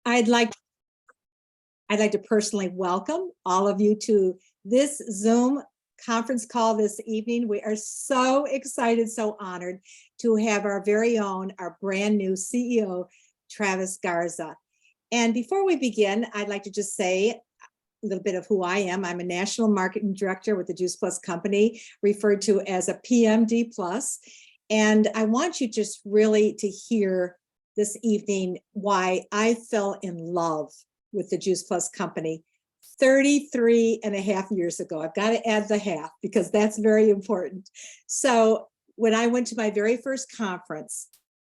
I'd like to personally welcome all of you to this Zoom conference call this evening. We are so excited, so honored to have our very own, our brand new CEO, Travis Garza. And before we begin, I'd like to just say a little bit of who I am. I'm a national marketing director with the Juice Plus company, referred to as a PMD Plus. And I want you just really to hear this evening why I fell in love with the Juice Plus company 33 and a half years ago. I've got to add the half because that's very important. So when I went to my very first conference,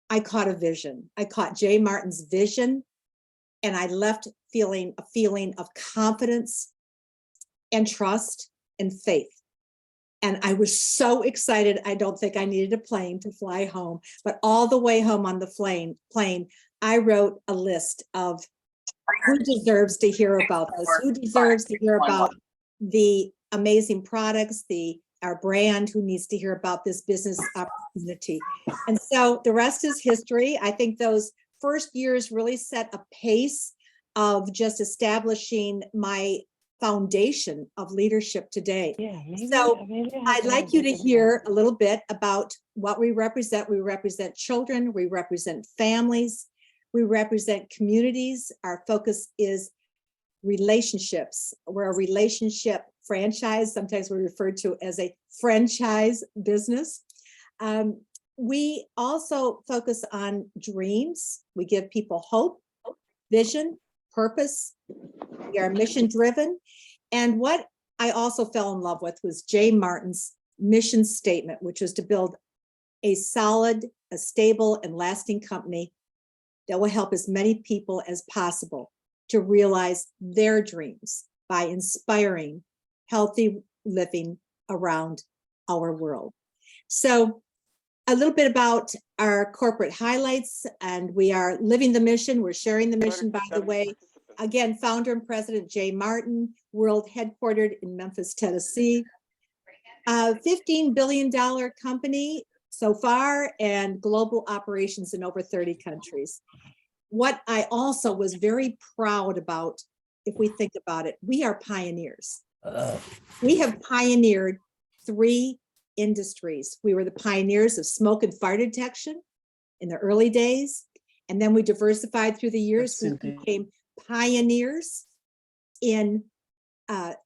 I caught a vision. I caught Jay Martin's vision, and I left feeling a feeling of confidence and trust and faith. And I was so excited. I don't think I needed a plane to fly home, but all the way home on the plane, I wrote a list of who deserves to hear about this, who deserves to hear about the amazing products, our brand, who needs to hear about this business opportunity. And so the rest is history. I think those first years really set a pace of just establishing my foundation of leadership today. So I'd like you to hear a little bit about what we represent. We represent children, we represent families, we represent communities. Our focus is relationships. We're a relationship franchise. Sometimes we're referred to as a franchise business. We also focus on dreams. We give people hope, vision, purpose. We are mission driven. And what I also fell in love with was Jay Martin's mission statement, which was to build a solid, a stable, and lasting company that will help as many people as possible to realize their dreams by inspiring healthy living around our world. So a little bit about our corporate highlights, and we are living the mission. We're sharing the mission, by the way. Again, founder and president Jay Martin, world headquartered in Memphis, Tennessee. $15 billion company so far, and global operations in over 30 countries. What I also was very proud about, if we think about it, we are pioneers. We have pioneered 3 industries. We were the pioneers of smoke and fire detection in the early days, and then we diversified through the years. We became pioneers in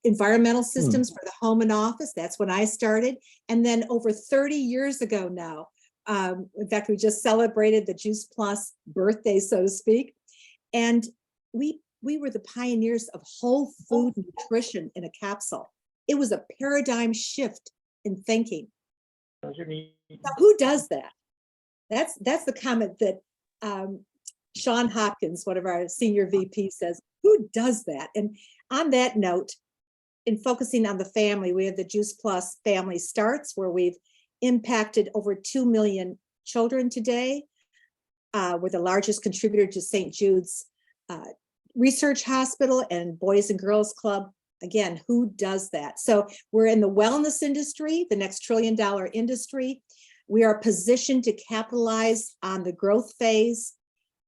environmental systems for the home and office. That's when I started. And then over 30 years ago now, in fact, we just celebrated the Juice Plus birthday, so to speak. And we were the pioneers of whole food nutrition in a capsule. It was a paradigm shift in thinking. Now, who does that? That's the comment that Sean Hopkins, one of our senior VPs, says, who does that? And on that note, in focusing on the family, we have the Juice Plus Family Starts, where we've impacted over 2 million children today. We're the largest contributor to St. Jude's Research Hospital and Boys and Girls Club. Again, who does that? So we're in the wellness industry, the next $1 trillion industry. We are positioned to capitalize on the growth phase,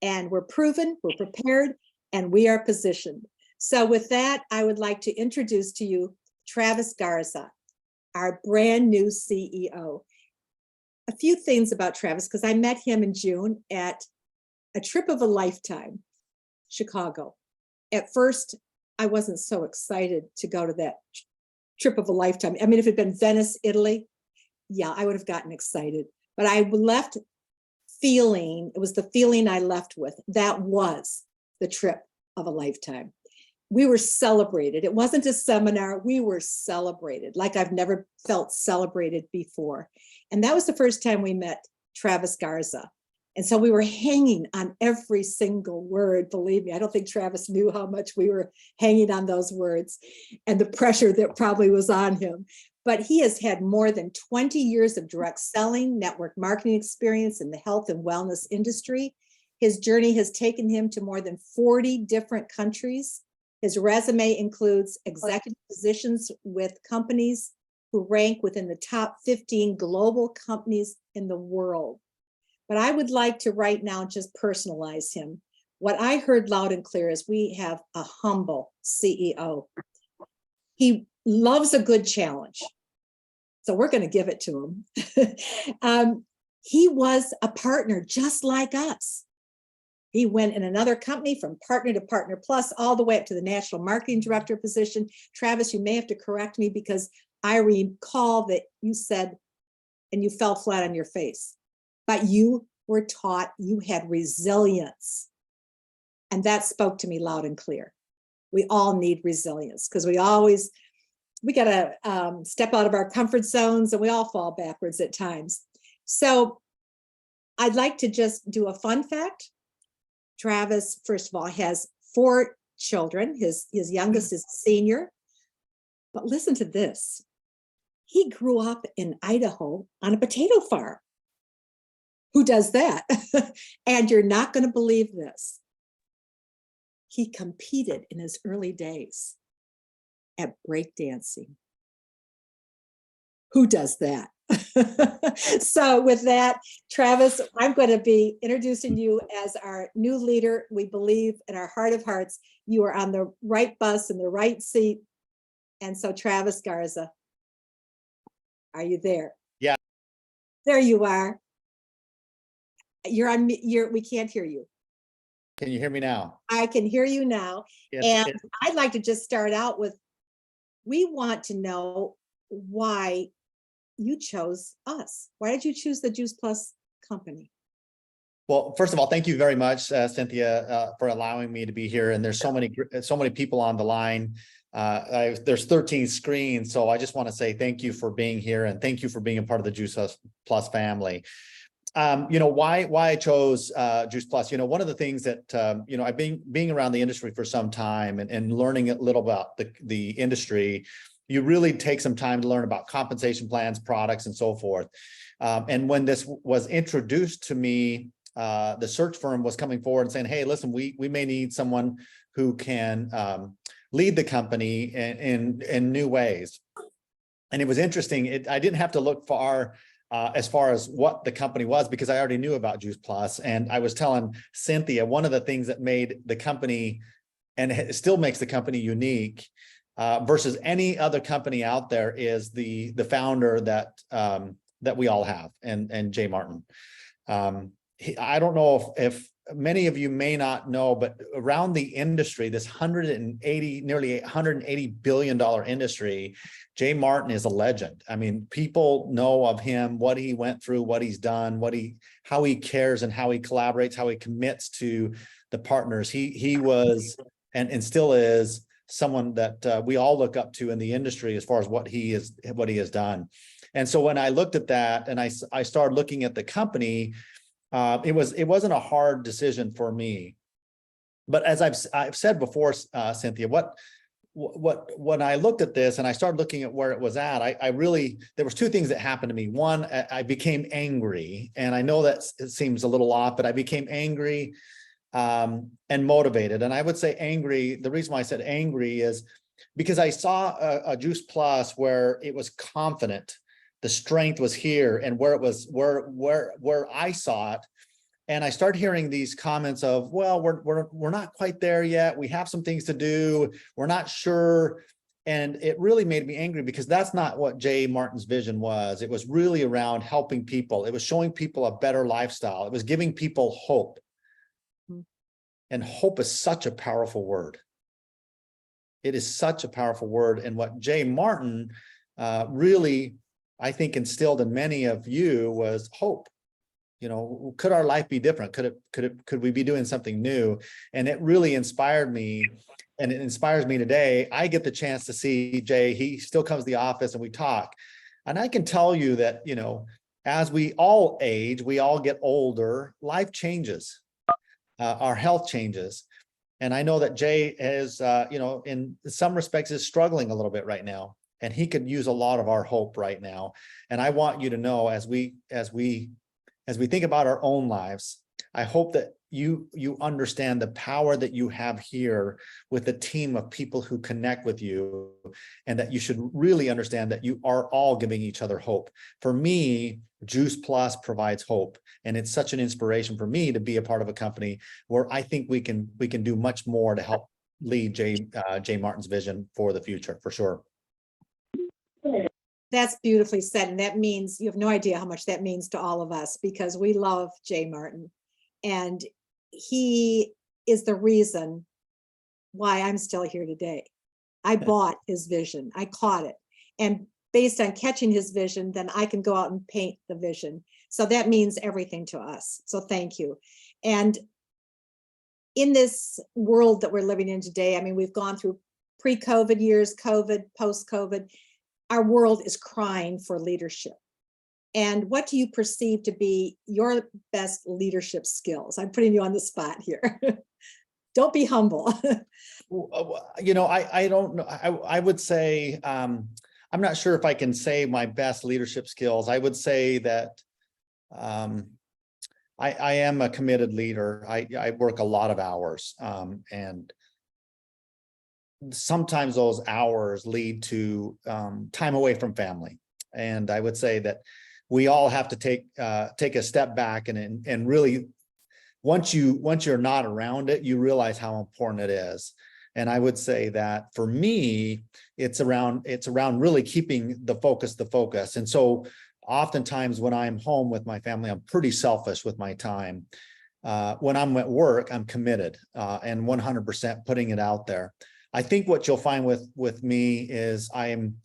and we're proven, we're prepared, and we are positioned. So with that, I would like to introduce to you Travis Garza, our brand new CEO. A few things about Travis, because I met him in June at a trip of a lifetime, Chicago. At first, I wasn't so excited to go to that trip of a lifetime. I mean, if it had been Venice, Italy, yeah, I would have gotten excited. But I left feeling, it was the feeling I left with, that was the trip of a lifetime. We were celebrated. It wasn't a seminar, we were celebrated like I've never felt celebrated before. And that was the first time we met Travis Garza. And so we were hanging on every single word. Believe me, I don't think Travis knew how much we were hanging on those words and the pressure that probably was on him. But he has had more than 20 years of direct selling, network marketing experience in the health and wellness industry. His journey has taken him to more than 40 different countries. His resume includes executive positions with companies who rank within the top 15 global companies in the world. But I would like to right now just personalize him. What I heard loud and clear is we have a humble CEO. He loves a good challenge. So we're going to give it to him. He was a partner just like us. He went in another company from partner to partner plus, all the way up to the national marketing director position. Travis, you may have to correct me because I recall that you said, and you fell flat on your face, but you were taught, you had resilience. And that spoke to me loud and clear. We all need resilience because we got to step out of our comfort zones and we all fall backwards at times. So I'd like to just do a fun fact. Travis, first of all, has 4 children. His youngest is a senior. But listen to this. He grew up in Idaho on a potato farm. Who does that? And you're not going to believe this. He competed in his early days at breakdancing. Who does that? So with that, Travis, I'm going to be introducing you as our new leader. We believe in our heart of hearts, you are on the right bus in the right seat. And so Travis Garza, are you there? Yeah. There you are. You're on, we can't hear you. Can you hear me now? I can hear you now. And I'd like to just start out with, we want to know why you chose us. Why did you choose the Juice Plus company? Well, first of all, thank you very much, Cynthia, for allowing me to be here. And there's so many people on the line. There's 13 screens. So I just want to say thank you for being here and thank you for being a part of the Juice Plus family. Why I chose Juice Plus, one of the things that, I've been being around the industry for some time and learning a little about the industry, you really take some time to learn about compensation plans, products, and so forth. And when this was introduced to me, the search firm was coming forward and saying, hey, listen, we may need someone who can lead the company in new ways. And it was interesting. I didn't have to look far as far as what the company was, because I already knew about Juice Plus. And I was telling Cynthia, one of the things that made the company, and it still makes the company unique versus any other company out there, is the founder that we all have, and Jay Martin. I don't know if many of you may not know, but around the industry, this nearly $180 billion industry, Jay Martin is a legend. I mean, people know of him, what he went through, what he's done, how he cares and how he collaborates, how he commits to the partners. He was and still is someone that we all look up to in the industry as far as what he has done. And so when I looked at that and I started looking at the company, it wasn't a hard decision for me. But as I've said before, Cynthia, when I looked at this and I started looking at where it was at, there was 2 things that happened to me. One, I became angry, and I know that it seems a little off, but I became angry and motivated. And I would say angry. The reason why I said angry is because I saw a Juice Plus where it was confident. The strength was here, and where I saw it, and I started hearing these comments of, well, we're not quite there yet. We have some things to do. We're not sure. And it really made me angry, because that's not what Jay Martin's vision was. It was really around helping people. It was showing people a better lifestyle. It was giving people hope. And hope is such a powerful word. It is such a powerful word. And what Jay Martin really, I think, instilled in many of you was hope. Could our life be different? Could we be doing something new? And it really inspired me, and it inspires me today. I get the chance to see Jay. He still comes to the office and we talk. And I can tell you that, as we all age, we all get older, life changes, our health changes. And I know that Jay is, in some respects is struggling a little bit right now. And he could use a lot of our hope right now. And I want you to know, as we think about our own lives, I hope that you understand the power that you have here with a team of people who connect with you, and that you should really understand that you are all giving each other hope. For me, Juice Plus provides hope, and it's such an inspiration for me to be a part of a company where I think we can do much more to help lead Jay Martin's vision for the future, for sure. That's beautifully said. And that means you have no idea how much that means to all of us, because we love Jay Martin. And he is the reason why I'm still here today. I bought his vision. I caught it. And based on catching his vision, then I can go out and paint the vision. So that means everything to us. So thank you. And in this world that we're living in today, I mean, we've gone through pre-COVID years, COVID, post-COVID. Our world is crying for leadership. And what do you perceive to be your best leadership skills? I'm putting you on the spot here. Don't be humble. You know, I don't know. I would say, I'm not sure if I can say my best leadership skills. I would say that I am a committed leader. I work a lot of hours, and sometimes those hours lead to time away from family. And I would say that we all have to take a step back and really, once you're not around it, you realize how important it is. And I would say that for me, it's around really keeping the focus. And so oftentimes when I'm home with my family, I'm pretty selfish with my time. When I'm at work, I'm committed and 100% putting it out there. I think what you'll find with me is I am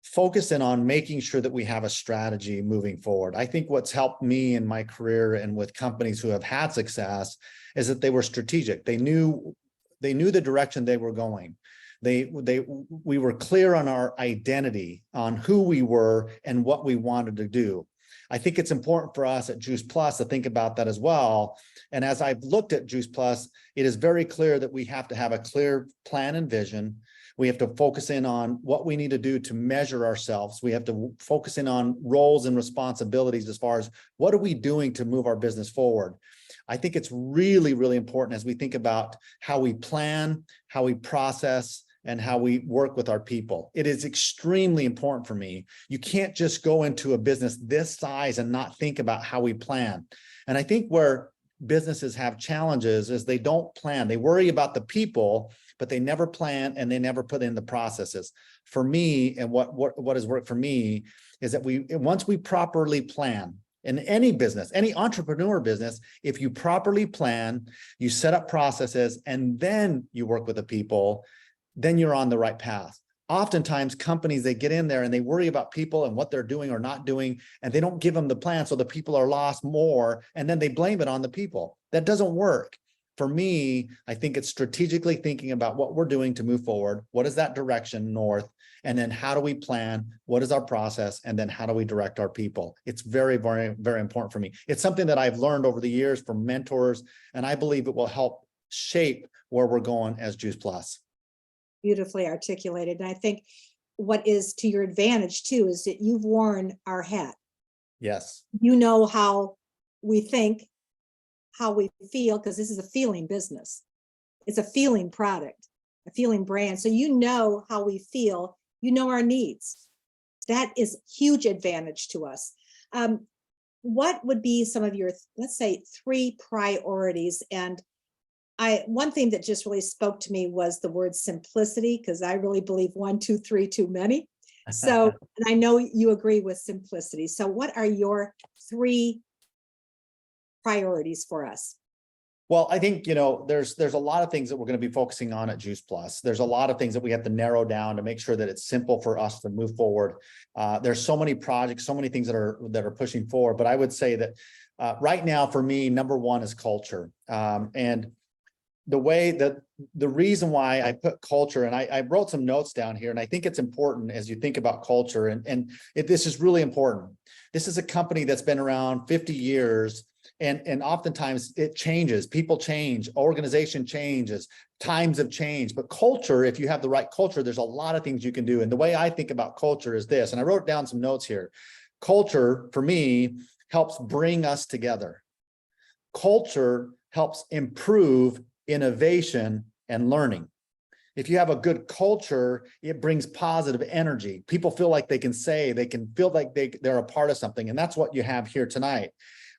focusing on making sure that we have a strategy moving forward. I think what's helped me in my career and with companies who have had success is that they were strategic. They knew the direction they were going. We were clear on our identity, on who we were and what we wanted to do. I think it's important for us at Juice Plus to think about that as well. And as I've looked at Juice Plus, it is very clear that we have to have a clear plan and vision. We have to focus in on what we need to do to measure ourselves. We have to focus in on roles and responsibilities as far as what are we doing to move our business forward. I think it's really, really important as we think about how we plan, how we process, and how we work with our people. It is extremely important for me. You can't just go into a business this size and not think about how we plan. And I think where businesses have challenges is they don't plan. They worry about the people, but they never plan and they never put in the processes. For me, and what has worked for me is that once we properly plan, in any business, any entrepreneur business, if you properly plan, you set up processes, and then you work with the people, then you're on the right path. Oftentimes companies, they get in there and they worry about people and what they're doing or not doing, and they don't give them the plan. So the people are lost more, and then they blame it on the people. That doesn't work. For me, I think it's strategically thinking about what we're doing to move forward. What is that direction north? And then how do we plan? What is our process? And then how do we direct our people? It's very, very, very important for me. It's something that I've learned over the years from mentors, and I believe it will help shape where we're going as Juice Plus. Beautifully articulated. And I think what is to your advantage too is that you've worn our hat. Yes. You know how we think, how we feel, because this is a feeling business. It's a feeling product, a feeling brand. So you know how we feel, you know our needs. That is huge advantage to us. What would be some of your, let's say, 3 priorities? And one thing that just really spoke to me was the word simplicity, because I really believe 1, 2, 3 too many. So, and I know you agree with simplicity. So what are your 3 priorities for us? Well, I think, there's a lot of things that we're going to be focusing on at Juice Plus. There's a lot of things that we have to narrow down to make sure that it's simple for us to move forward. There's so many projects, so many things that are pushing forward. But I would say that right now for me, number 1 is culture. And the reason why I put culture, and I wrote some notes down here, and I think it's important as you think about culture, and this is really important. This is a company that's been around 50 years. And oftentimes it changes, people change, organization changes, times have changed, but culture, if you have the right culture, there's a lot of things you can do. And the way I think about culture is this, and I wrote down some notes here. Culture for me helps bring us together. Culture helps improve innovation and learning. If you have a good culture, it brings positive energy. People feel like they can feel like they're a part of something. And that's what you have here tonight.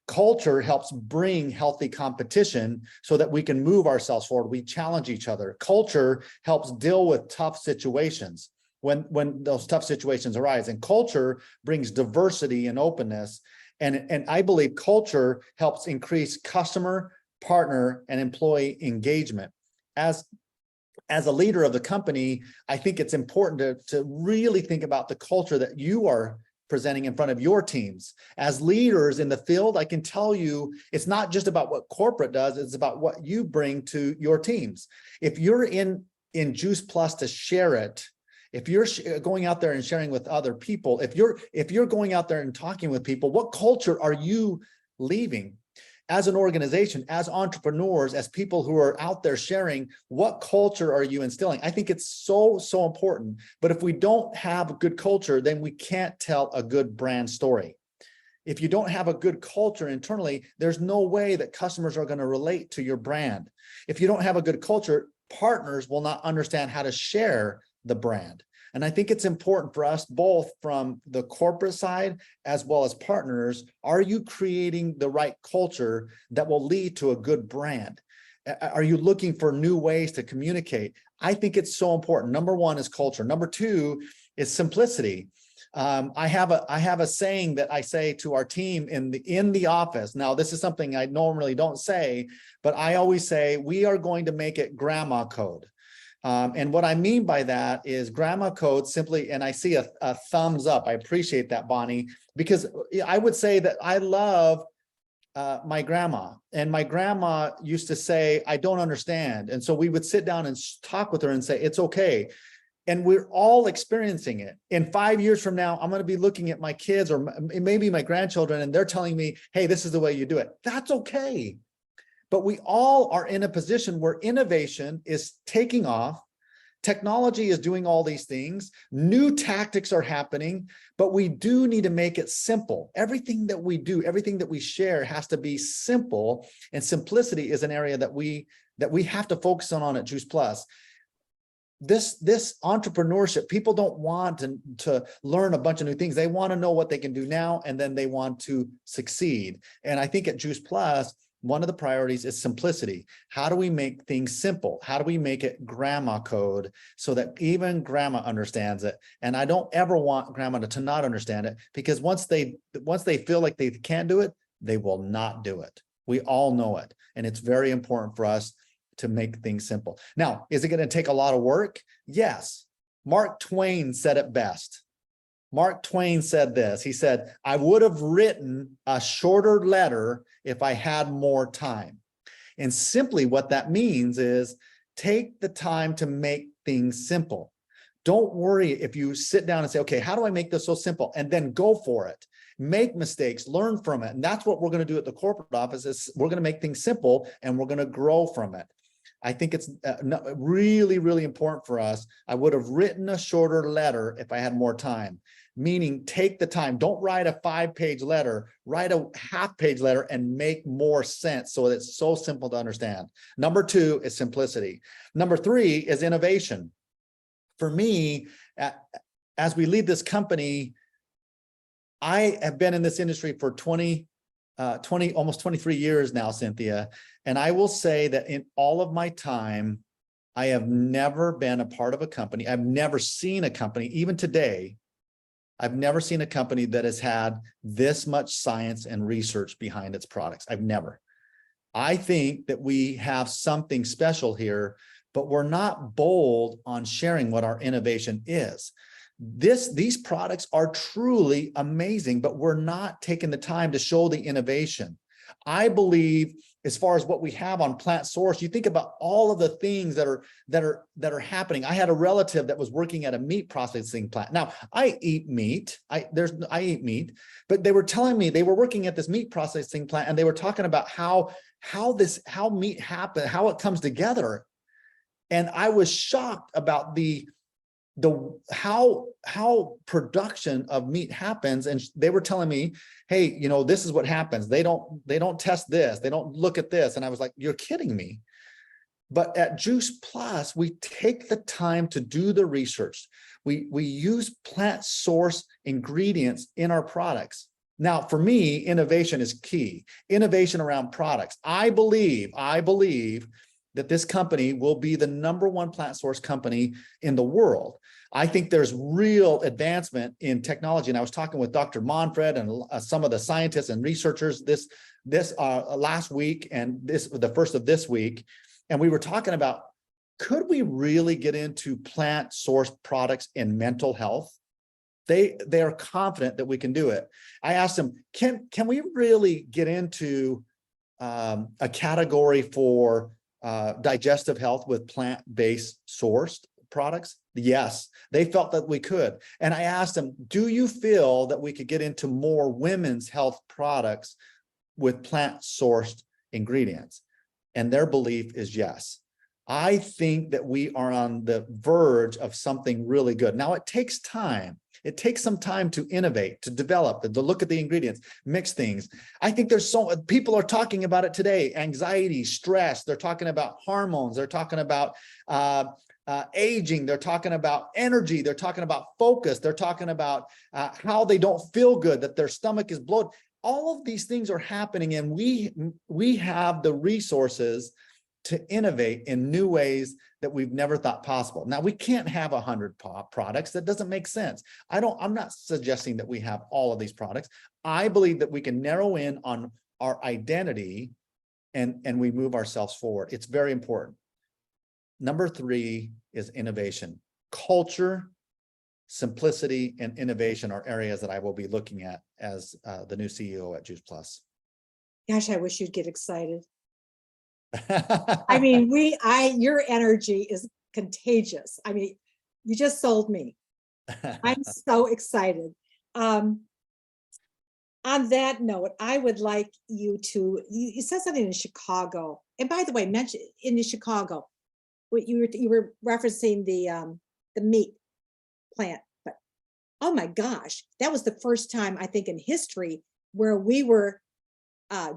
Culture helps bring healthy competition so that we can move ourselves forward. We challenge each other. Culture helps deal with tough situations when those tough situations arise. And culture brings diversity and openness. And I believe culture helps increase customer, partner, and employee engagement. As a leader of the company, I think it's important to really think about the culture that you are presenting in front of your teams. As leaders in the field, I can tell you, it's not just about what corporate does, it's about what you bring to your teams. If you're in Juice Plus to share it, if you're going out there and sharing with other people, if you're going out there and talking with people, what culture are you leaving? As an organization, as entrepreneurs, as people who are out there sharing, what culture are you instilling? I think it's so important. But if we don't have a good culture, then we can't tell a good brand story. If you don't have a good culture internally, there's no way that customers are going to relate to your brand. If you don't have a good culture, partners will not understand how to share the brand. And I think it's important for us both from the corporate side as well as partners. Are you creating the right culture that will lead to a good brand? Are you looking for new ways to communicate? I think it's so important. Number one is culture. Number two is simplicity. I have a saying that I say to our team in the office. Now, this is something I normally don't say, but I always say, we are going to make it grandma code. And what I mean by that is grandma code simply, and I see a thumbs up. I appreciate that, Bonnie, because I would say that I love my grandma, and my grandma used to say, I don't understand. And so we would sit down and talk with her and say, it's okay. And we're all experiencing it. In 5 years from now, I'm going to be looking at my kids or maybe my grandchildren, and they're telling me, hey, this is the way you do it. That's okay. But we all are in a position where innovation is taking off. Technology is doing all these things. New tactics are happening, but we do need to make it simple. Everything that we do, everything that we share has to be simple, and simplicity is an area that we have to focus on at Juice Plus. This entrepreneurship, people don't want to learn a bunch of new things. They want to know what they can do now, and then they want to succeed. And I think at Juice Plus, one of the priorities is simplicity. How do we make things simple? How do we make it grandma code so that even grandma understands it? And I don't ever want grandma to not understand it, because once they feel like they can't do it, they will not do it. We all know it. And it's very important for us to make things simple. Now, is it going to take a lot of work? Yes. Mark Twain said it best. Mark Twain said this. He said, I would have written a shorter letter if I had more time. And simply what that means is take the time to make things simple. Don't worry if you sit down and say, okay, how do I make this so simple? And then go for it. Make mistakes, learn from it. And that's what we're going to do at the corporate office. Is we're going to make things simple, and we're going to grow from it. I think it's really, really important for us. I would have written a shorter letter if I had more time, meaning take the time. Don't write a 5-page letter, write a half-page letter and make more sense so that it's so simple to understand. Number 2 is simplicity. Number 3 is innovation. For me, as we lead this company, I have been in this industry for almost 23 years now, Cynthia. And I will say that in all of my time, I have never been a part of a company. I've never seen a company, even today, I've never seen a company that has had this much science and research behind its products. I've never. I think that we have something special here, but we're not bold on sharing what our innovation is. These products are truly amazing, but we're not taking the time to show the innovation. I believe, as far as what we have on Plant Source, you think about all of the things that are happening. I had a relative that was working at a meat processing plant. Now, I eat meat. I eat meat, but they were telling me they were working at this meat processing plant, and they were talking about how meat happens, how it comes together. And I was shocked about the how production of meat happens. And they were telling me, hey, this is what happens. They don't test this. They don't look at this. And I was like, you're kidding me. But at Juice Plus, we take the time to do the research. We use plant source ingredients in our products. Now, for me, innovation is key. Innovation around products. I believe that this company will be the #1 plant source company in the world. I think there's real advancement in technology. And I was talking with Dr. Monfred and some of the scientists and researchers this last week and the first of this week. And we were talking about, could we really get into plant source products in mental health? They are confident that we can do it. I asked them, can we really get into a category for digestive health with plant-based sourced products? Yes, they felt that we could. And I asked them, do you feel that we could get into more women's health products with plant-sourced ingredients? And their belief is yes. I think that we are on the verge of something really good. Now, it takes time. It takes some time to innovate, to develop, to look at the ingredients, mix things. I think people are talking about it today. Anxiety, stress, they're talking about hormones, they're talking about aging, they're talking about energy, they're talking about focus, they're talking about how they don't feel good, that their stomach is bloated. All of these things are happening, and we have the resources to innovate in new ways that we've never thought possible. Now, we can't have 100 products. That doesn't make sense. I'm not suggesting that we have all of these products. I believe that we can narrow in on our identity and we move ourselves forward. It's very important. #3 is innovation. Culture, simplicity, and innovation are areas that I will be looking at as the new CEO at Juice Plus. Gosh, I wish you'd get excited. I mean, your energy is contagious. I mean, you just sold me. I'm so excited. On that note, I would like you said something in Chicago. And by the way, mention in Chicago, what you were referencing the meat plant, but oh my gosh, that was the first time I think in history where we were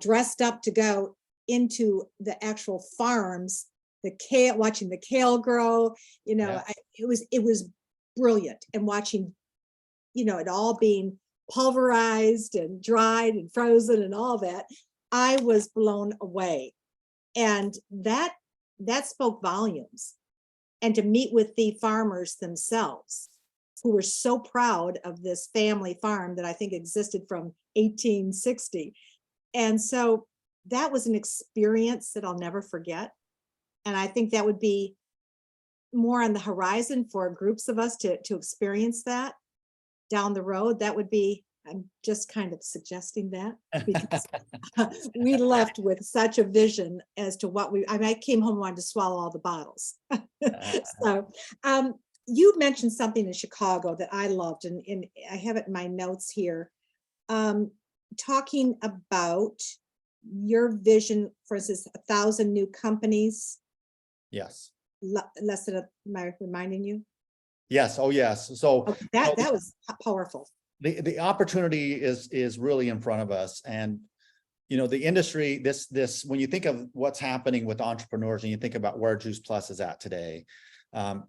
dressed up to go into the actual farms, watching the kale grow, Yeah. it was brilliant. And watching, it all being pulverized and dried and frozen and all that, I was blown away. And that spoke volumes. And to meet with the farmers themselves, who were so proud of this family farm that I think existed from 1860. And so that was an experience that I'll never forget. And I think that would be more on the horizon for groups of us to experience that down the road. That would be, I'm just kind of suggesting that because we left with such a vision as to what I came home and wanted to swallow all the bottles. So you mentioned something in Chicago that I loved, and I have it in my notes here, talking about your vision for, instance, 1,000 new companies. Yes. Less than am I reminding you? Yes. Oh, yes. So okay, that was powerful. The opportunity is really in front of us. And the industry, this when you think of what's happening with entrepreneurs and you think about where Juice Plus is at today, I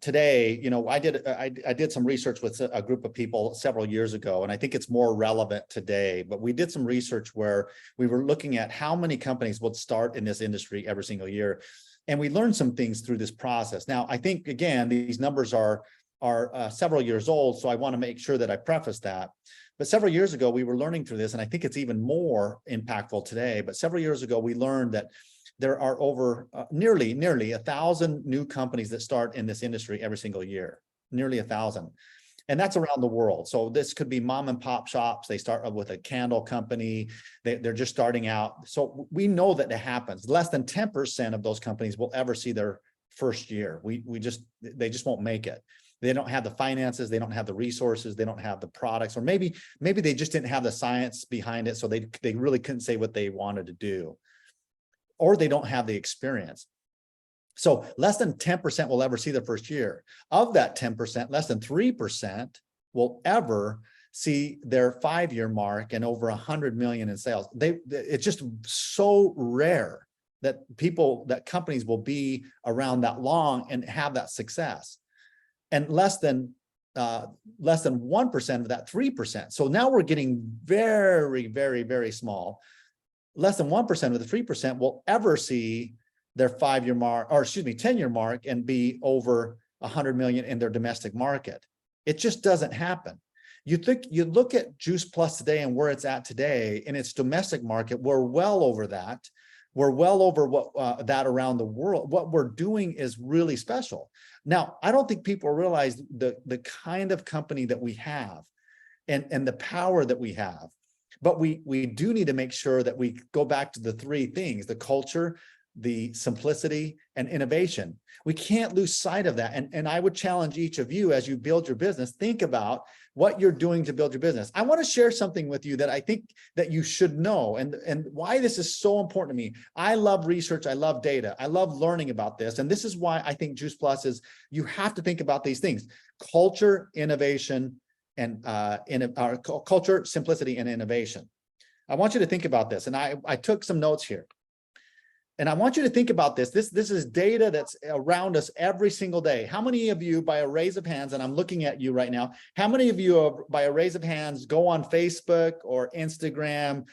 did some research with a group of people several years ago, and I think it's more relevant today. But we did some research where we were looking at how many companies would start in this industry every single year, and we learned some things through this process. Now, I think again these numbers are several years old, so I want to make sure that I preface that. But several years ago, we were learning through this, and I think it's even more impactful today. But several years ago, we learned that there are over nearly 1,000 new companies that start in this industry every single year, nearly 1,000. And that's around the world. So this could be mom and pop shops. They start with a candle company. They're just starting out. So we know that it happens. Less than 10% of those companies will ever see their first year. They just won't make it. They don't have the finances, they don't have the resources, they don't have the products, or maybe they just didn't have the science behind it, so they really couldn't say what they wanted to do, or they don't have the experience. So less than 10% will ever see their first year. Of that 10%, less than 3% will ever see their 5-year mark and over 100 million in sales. It's just so rare that companies will be around that long and have that success. And less than 1% of that 3%. So now we're getting very, very, very small. Less than 1% of the 3% will ever see their 5-year mark, or excuse me, 10-year mark and be over 100 million in their domestic market. It just doesn't happen. You look at Juice Plus today and where it's at today in its domestic market, we're well over that. We're well over what that around the world. What we're doing is really special. Now, I don't think people realize the kind of company that we have and the power that we have. But we do need to make sure that we go back to the 3 things: the culture, the simplicity, and innovation. We can't lose sight of that. And I would challenge each of you as you build your business, think about what you're doing to build your business. I want to share something with you that I think that you should know and why this is so important to me. I love research. I love data. I love learning about this. And this is why I think Juice Plus is, you have to think about these things: culture, innovation, and culture, simplicity, and innovation. I want you to think about this. And I took some notes here. And I want you to think about this. This is data that's around us every single day. How many of you, by a raise of hands, and I'm looking at you right now, how many of you, by a raise of hands, go on Facebook or Instagram?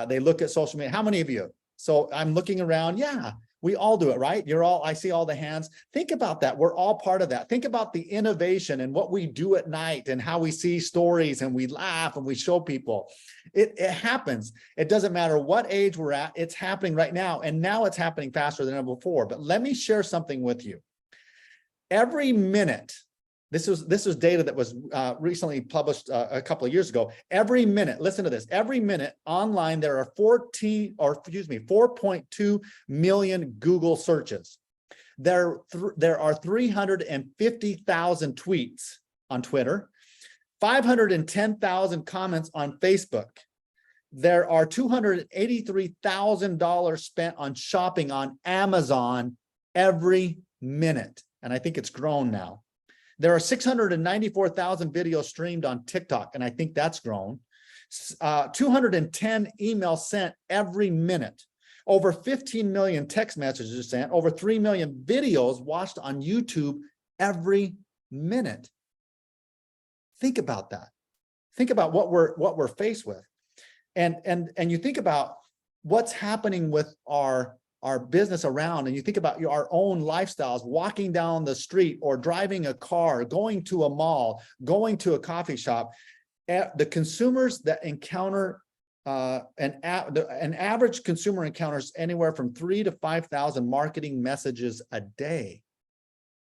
They look at social media. How many of you? So I'm looking around. Yeah, we all do it, right? I see all the hands. Think about that. We're all part of that. Think about the innovation and what we do at night and how we see stories and we laugh and we show people. It happens. It doesn't matter what age we're at. It's happening right now. And now it's happening faster than ever before. But let me share something with you. Every minute, this was data that was recently published a couple of years ago. Every minute, listen to this, every minute online, there are 4.2 million Google searches. There are 350,000 tweets on Twitter, 510,000 comments on Facebook. There are $283,000 spent on shopping on Amazon every minute. And I think it's grown now. There are 694,000 videos streamed on TikTok, and I think that's grown. 210 emails sent every minute. Over 15 million text messages sent. Over 3 million videos watched on YouTube every minute. Think about that. Think about what we're faced with, and you think about what's happening with our business around, and you think about our own lifestyles, walking down the street or driving a car, going to a mall, going to a coffee shop. The consumers that encounter an average consumer encounters anywhere from 3,000 to 5,000 marketing messages a day.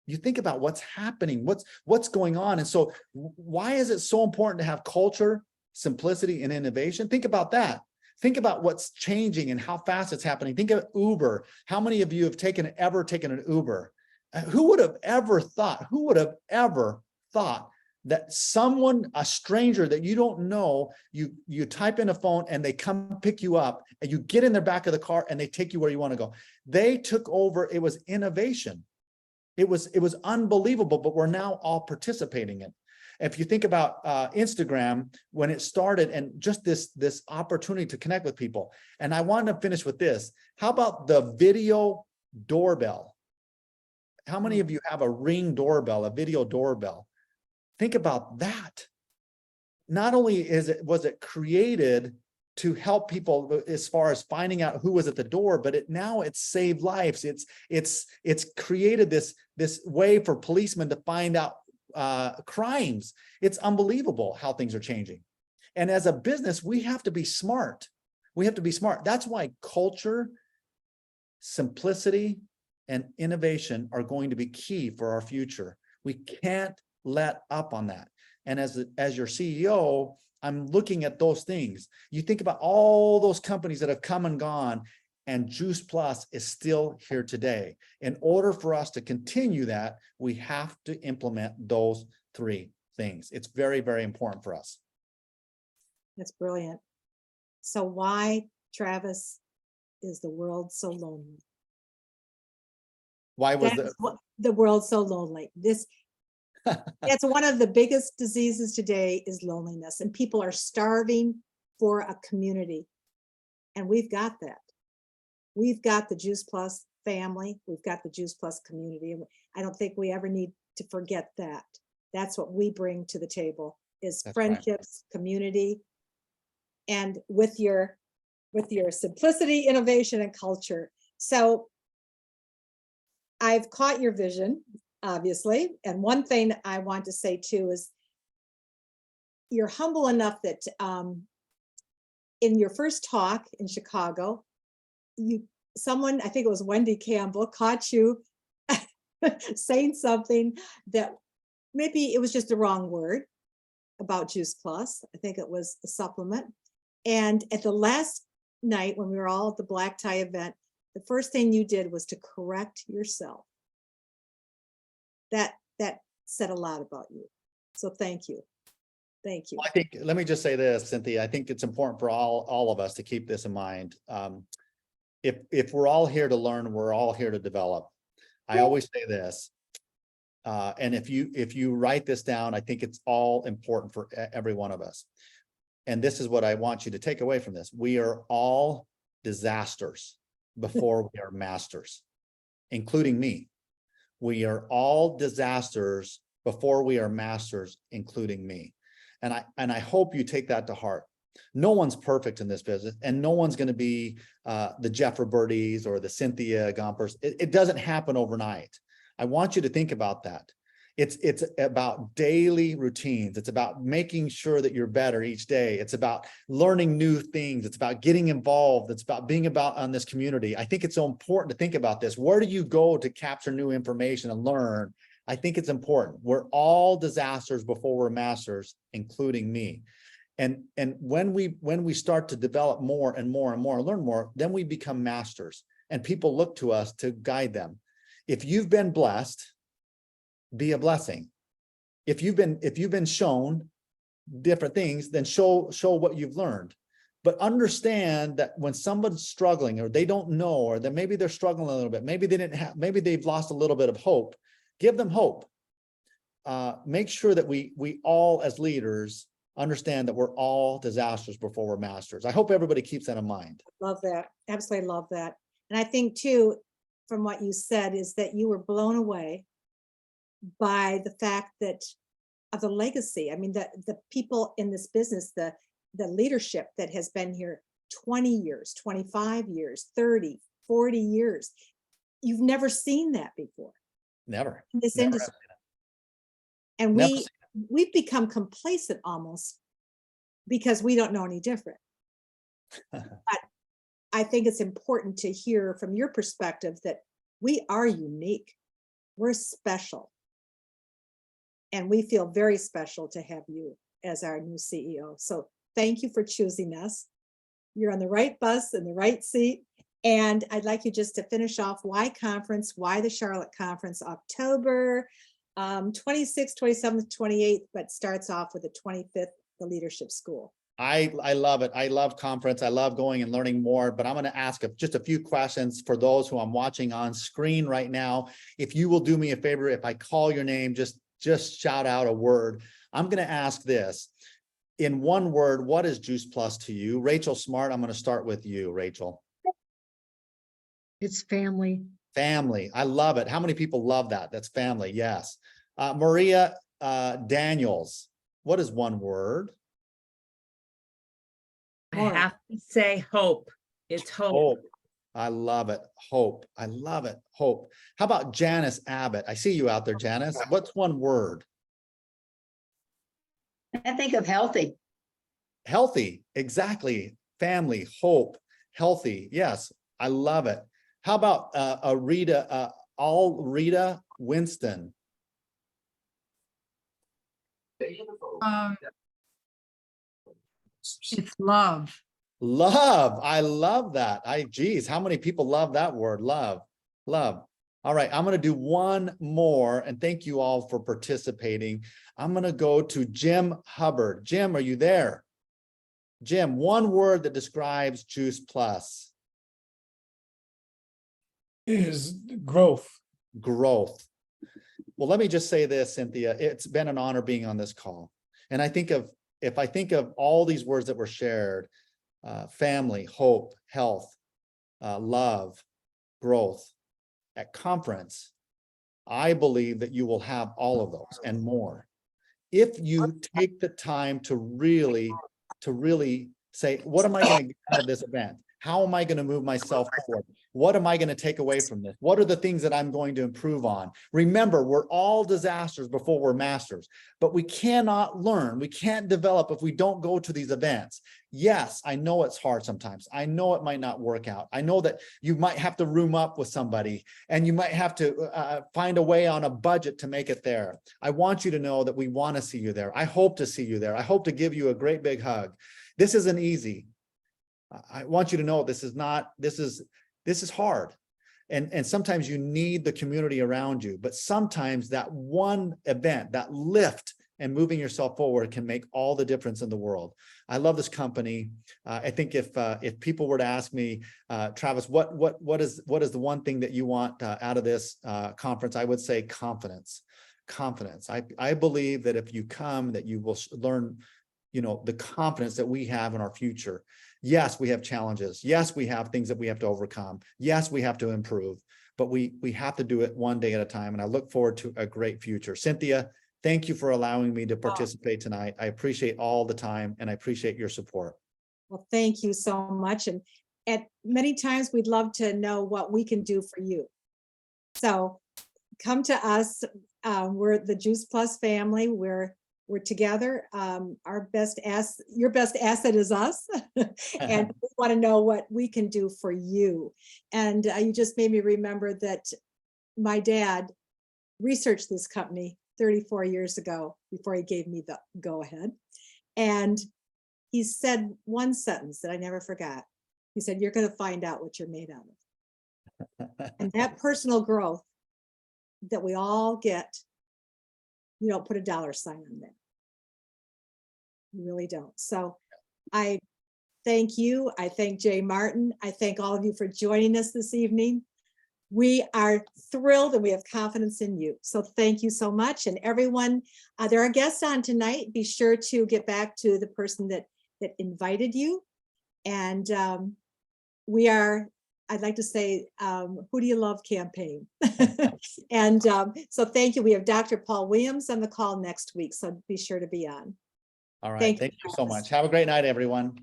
You think about what's happening, what's going on. And so why is it so important to have culture, simplicity, and innovation? Think about that. Think about what's changing and how fast it's happening. Think of Uber. How many of you have ever taken an Uber? Who would have ever thought that someone, a stranger that you don't know, you type in a phone and they come pick you up and you get in the back of the car and they take you where you want to go. They took over. It was innovation. It was unbelievable, but we're now all participating in. If you think about Instagram, when it started, and just this opportunity to connect with people. And I wanted to finish with this. How about the video doorbell? How many of you have a Ring doorbell, a video doorbell? Think about that. Not only was it created to help people as far as finding out who was at the door, but it's saved lives. It's created this way for policemen to find out crimes. It's unbelievable how things are changing. And as a business, we have to be smart. We have to be smart. That's why culture, simplicity, and innovation are going to be key for our future. We can't let up on that. And as your CEO, I'm looking at those things. You think about all those companies that have come and gone, and Juice Plus is still here today. In order for us to continue that, we have to implement those 3 things. It's very, very important for us. That's brilliant. So why, Travis, is the world so lonely? Why was That's what the world's so lonely. That's one of the biggest diseases today is loneliness, and people are starving for a community. And we've got that. We've got the Juice Plus family. We've got the Juice Plus community. And I don't think we ever need to forget that. That's what we bring to the table is That's right. friendships, community, and with your simplicity, innovation, and culture. So I've caught your vision, obviously. And one thing I want to say too is you're humble enough that in your first talk in Chicago, someone, I think it was Wendy Campbell, caught you saying something that maybe it was just the wrong word about Juice Plus. I think it was a supplement. And at the last night when we were all at the black tie event, the first thing you did was to correct yourself. That said a lot about you. So thank you. Thank you. I think, let me just say this, Cynthia, I think it's important for all of us to keep this in mind. If we're all here to learn, we're all here to develop. I always say this, and if you write this down, I think it's all important for every one of us. And this is what I want you to take away from this. We are all disasters before we are masters, including me. We are all disasters before we are masters, including me. And I hope you take that to heart. No one's perfect in this business, and no one's going to be the Jeff Robertis or the Cynthia Gompers. It doesn't happen overnight. I want you to think about that. It's about daily routines. It's about making sure that you're better each day. It's about learning new things. It's about getting involved. It's about being about on this community. I think it's so important to think about this. Where do you go to capture new information and learn? I think it's important. We're all disasters before we're masters, including me. And when we start to develop more and more and more, learn more, then we become masters, and people look to us to guide them. If you've been blessed, be a blessing. If you've been shown different things, then show what you've learned. But understand that when someone's struggling, or they don't know, or that maybe they're struggling a little bit, maybe they've lost a little bit of hope, give them hope. Make sure that we all as leaders understand that we're all disasters before we're masters. I hope everybody keeps that in mind. Love that. Absolutely love that. And I think too, from what you said, is that you were blown away by the fact that of the legacy. I mean, the people in this business, the leadership that has been here 20 years, 25 years, 30, 40 years. You've never seen that before. Never. In this Never industry. And we've become complacent almost because we don't know any different. But I think it's important to hear from your perspective that we are unique. We're special. And we feel very special to have you as our new CEO. So thank you for choosing us. You're on the right bus in the right seat. And I'd like you just to finish off why conference, why the Charlotte conference, October 26th, 27th, 28th, but starts off with the 25th, the leadership school. I love it. I love conference. I love going and learning more, but I'm going to ask just a few questions for those who I'm watching on screen right now. If you will do me a favor, if I call your name, just shout out a word. I'm going to ask this in one word. What is Juice Plus to you? Rachel Smart, I'm going to start with you, Rachel. It's family. Family. I love it. How many people love that? That's family. Yes. Maria Daniels, what is one word? I have to say hope. It's hope. Hope. I love it. Hope. I love it. Hope. How about Janice Abbott? I see you out there, Janice. What's one word? I think of healthy. Healthy. Exactly. Family, hope, healthy. Yes. I love it. How about Rita Winston? It's love. Love. I love that. Geez, how many people love that word? Love. Love. All right, I'm going to do one more, and thank you all for participating. I'm going to go to Jim Hubbard. Jim, are you there? Jim, one word that describes Juice Plus. Is growth. growth. Well, let me just say this, Cynthia, it's been an honor being on this call. And if I think of all these words that were shared, family, hope, health, love, growth, at conference, I believe that you will have all of those and more. If you take the time to really say, what am I going to get out of this event? How am I going to move myself forward? What am I going to take away from this? What are the things that I'm going to improve on? Remember, we're all disasters before we're masters, but we cannot learn. We can't develop if we don't go to these events. Yes, I know it's hard sometimes. I know it might not work out. I know that you might have to room up with somebody and you might have to find a way on a budget to make it there. I want you to know that we want to see you there. I hope to see you there. I hope to give you a great big hug. This isn't easy. I want you to know this is hard. And sometimes you need the community around you, but sometimes that one event, that lift and moving yourself forward can make all the difference in the world. I love this company. I think if people were to ask me, Travis, what is the one thing that you want out of this conference? I would say confidence. Confidence. I believe that if you come, that you will learn, the confidence that we have in our future. Yes, we have challenges. Yes, we have things that we have to overcome. Yes, we have to improve, but we have to do it one day at a time. And I look forward to a great future. Cynthia, thank you for allowing me to participate tonight. I appreciate all the time and I appreciate your support. Well, thank you so much. And at many times we'd love to know what we can do for you. So come to us. We're the Juice Plus family. We're together. Your best asset is us. And we want to know what we can do for you. And you just made me remember that my dad researched this company 34 years ago before he gave me the go ahead. And he said one sentence that I never forgot. He said, "You're going to find out what you're made out of." And that personal growth that we all get, you don't put a dollar sign on that. You really don't. So I thank you. I thank Jay Martin. I thank all of you for joining us this evening. We are thrilled and we have confidence in you. So thank you so much. And everyone, there are guests on tonight. Be sure to get back to the person that invited you. And I'd like to say, who do you love campaign? And so thank you. We have Dr. Paul Williams on the call next week. So be sure to be on. All right. Thank you so much. Have a great night, everyone.